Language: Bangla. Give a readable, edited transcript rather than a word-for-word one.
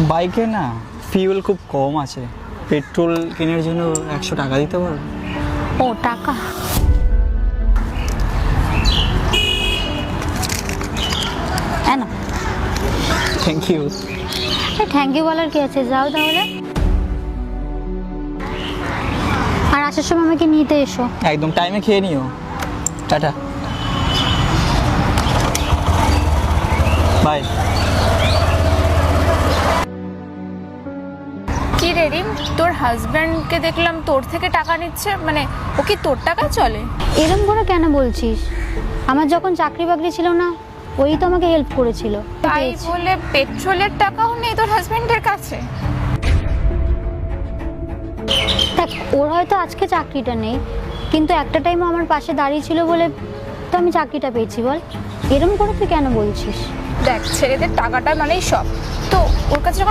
বাইকে না ফিউল খুব কম আছে, পেট্রোল কেনার জন্য 100 টাকা দিতে পারো? ও টাকা, না থ্যাংক ইউ। থ্যাংক ইউ বলার কি আছে, যাও তাহলে। আর আসার সময় আমাকে নিতে এসো। একদম টাইমে খেয়ে নিও। Ta ta, bye. কি রে রিম, তোর হাজব্যান্ডকে দেখলাম তোর থেকে টাকা নিচ্ছে, মানে ও কি তোর টাকা চলে? এরম করে কেন বলছিস? আমার যখন চাকরি বাকরি ছিল না, ওই তো আমাকে হেল্প করেছিল। তাই বলে পেট্রোলের টাকাও নেই তোর হাজব্যান্ডের কাছে? দেখ, ওর হয়তো আজকে চাকরিটা নেই, কিন্তু একটা টাইমও আমার পাশে দাঁড়িয়ে ছিল বলে তো আমি চাকরিটা পেয়েছি। বল, এরম করে তুই কেন বলছিস? দেখ, ছেলেদের টাকাটা মানেই সব, তো ওর কাছে যখন